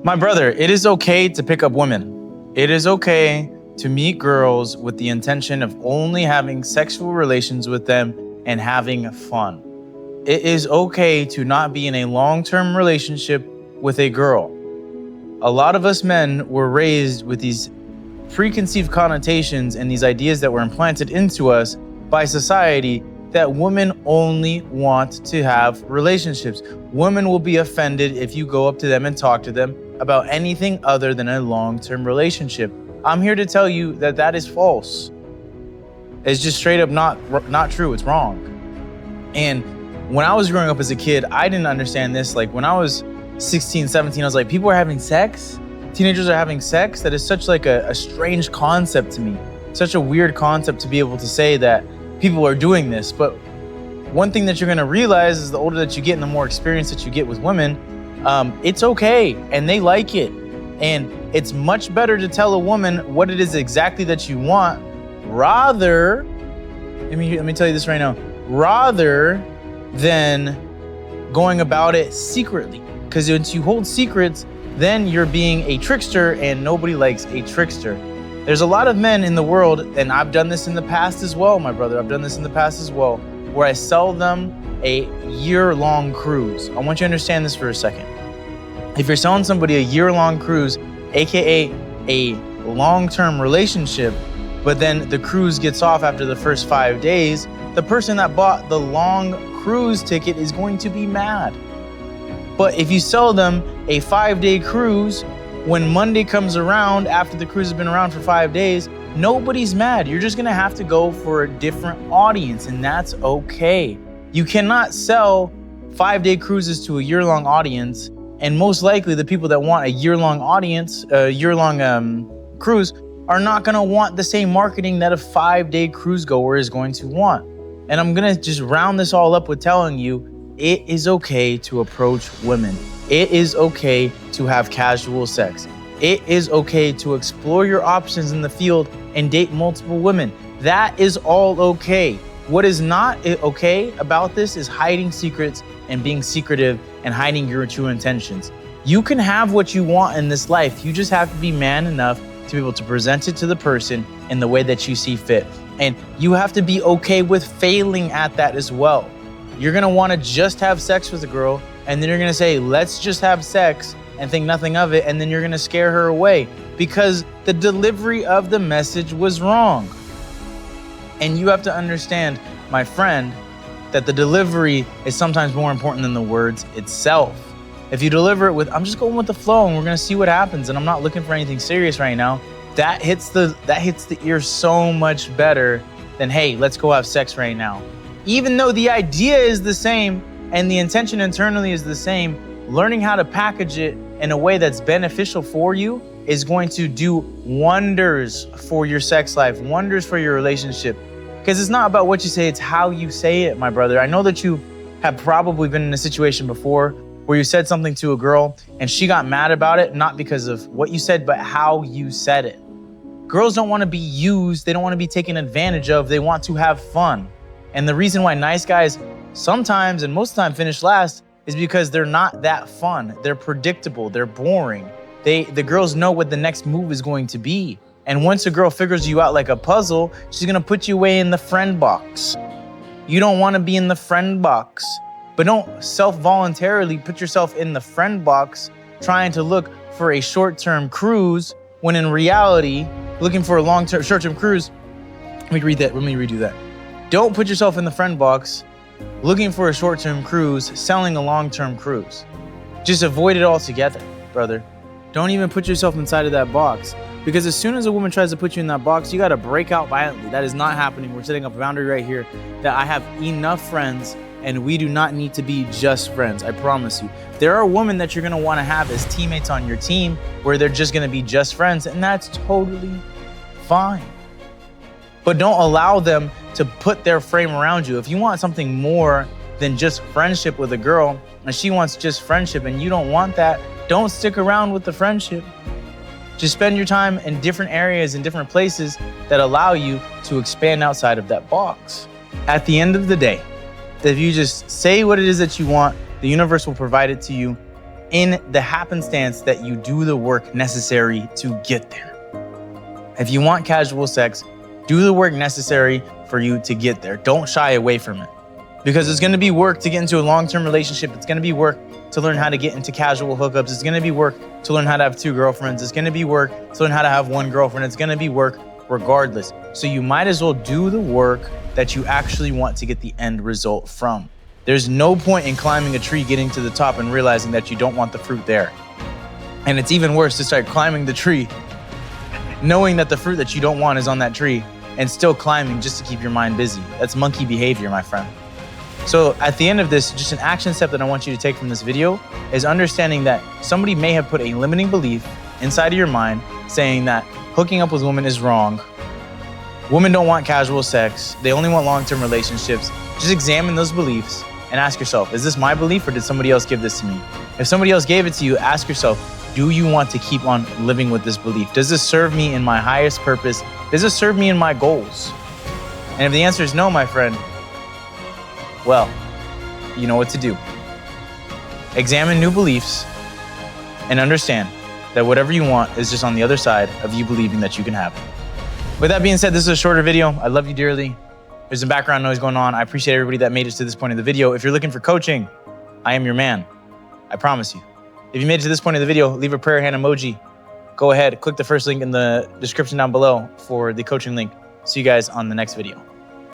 My brother, it is okay to pick up women. It is okay to meet girls with the intention of only having sexual relations with them and having fun. It is okay to not be in a long-term relationship with a girl. A lot of us men were raised with these preconceived connotations and these ideas that were implanted into us by society that women only want to have relationships. Women will be offended if you go up to them and talk to them about anything other than a long-term relationship. I'm here to tell you that that is false. It's just straight up not true. It's wrong. And when I was growing up as a kid, I didn't understand this. Like when I was 16, 17, I was like, people are having sex? Teenagers are having sex? That is such like a strange concept to me. Such a weird concept to be able to say that people are doing this. But one thing that you're gonna realize is the older that you get and the more experience that you get with women, it's okay and they like it. And it's much better to tell a woman what it is exactly that you want rather, let me tell you this right now, rather than going about it secretly. Because once you hold secrets, then you're being a trickster and nobody likes a trickster. There's a lot of men in the world, and I've done this in the past as well, my brother, I've done this in the past as well, where I sell them a year-long cruise. I want you to understand this for a second. If you're selling somebody a year-long cruise, AKA a long-term relationship, but then the cruise gets off after the first 5 days, the person that bought the long cruise ticket is going to be mad. But if you sell them a 5-day cruise, when Monday comes around, after the cruise has been around for 5 days, nobody's mad. You're just gonna have to go for a different audience, and that's okay. You cannot sell 5-day cruises to a year-long audience, and most likely the people that want a year-long audience, cruise, are not gonna want the same marketing that a 5-day cruise goer is going to want. And I'm gonna just round this all up with telling you, it is okay to approach women. It is okay to have casual sex. It is okay to explore your options in the field and date multiple women. That is all okay. What is not okay about this is hiding secrets and being secretive and hiding your true intentions. You can have what you want in this life. You just have to be man enough to be able to present it to the person in the way that you see fit. And you have to be okay with failing at that as well. You're gonna wanna just have sex with a girl, and then you're gonna say, let's just have sex, and think nothing of it, and then you're gonna scare her away because the delivery of the message was wrong. And you have to understand, my friend, that the delivery is sometimes more important than the words itself. If you deliver it with, I'm just going with the flow and we're gonna see what happens, and I'm not looking for anything serious right now, that hits the ear so much better than, hey, let's go have sex right now. Even though the idea is the same and the intention internally is the same, learning how to package it in a way that's beneficial for you is going to do wonders for your sex life, wonders for your relationship. Because it's not about what you say, it's how you say it, my brother. I know that you have probably been in a situation before where you said something to a girl and she got mad about it, not because of what you said, but how you said it. Girls don't want to be used, they don't want to be taken advantage of, they want to have fun. And the reason why nice guys sometimes and most of the time finish last is because they're not that fun. They're predictable, they're boring. The girls know what the next move is going to be. And once a girl figures you out like a puzzle, she's gonna put you away in the friend box. You don't wanna be in the friend box, but don't self-voluntarily put yourself in the friend box trying to look for a short-term cruise when in reality, looking for a short-term cruise, let me redo that. Don't put yourself in the friend box looking for a short-term cruise, selling a long-term cruise. Just avoid it altogether, brother. Don't even put yourself inside of that box, because as soon as a woman tries to put you in that box, you gotta break out violently. That is not happening. We're setting up a boundary right here that I have enough friends and we do not need to be just friends, I promise you. There are women that you're gonna wanna have as teammates on your team where they're just gonna be just friends, and that's totally fine. But don't allow them to put their frame around you. If you want something more than just friendship with a girl, and she wants just friendship and you don't want that, don't stick around with the friendship. Just spend your time in different areas and different places that allow you to expand outside of that box. At the end of the day, if you just say what it is that you want, the universe will provide it to you. in the happenstance that you do the work necessary to get there. If you want casual sex, do the work necessary for you to get there. Don't shy away from it, because it's gonna be work to get into a long-term relationship. It's gonna be work to learn how to get into casual hookups. It's gonna be work to learn how to have 2 girlfriends. It's gonna be work to learn how to have 1 girlfriend. It's gonna be work regardless. So you might as well do the work that you actually want to get the end result from. There's no point in climbing a tree, getting to the top and realizing that you don't want the fruit there. And it's even worse to start climbing the tree, knowing that the fruit that you don't want is on that tree, and still climbing just to keep your mind busy. That's monkey behavior, my friend. So at the end of this, just an action step that I want you to take from this video is understanding that somebody may have put a limiting belief inside of your mind saying that hooking up with women is wrong. Women don't want casual sex. They only want long-term relationships. Just examine those beliefs and ask yourself, is this my belief or did somebody else give this to me? If somebody else gave it to you, ask yourself, do you want to keep on living with this belief? Does this serve me in my highest purpose? Does this serve me in my goals? And if the answer is no, my friend, well, you know what to do. Examine new beliefs and understand that whatever you want is just on the other side of you believing that you can have it. With that being said, this is a shorter video. I love you dearly. There's some background noise going on. I appreciate everybody that made it to this point of the video. If you're looking for coaching, I am your man. I promise you. If you made it to this point of the video, leave a prayer hand emoji. Go ahead, click the first link in the description down below for the coaching link. See you guys on the next video.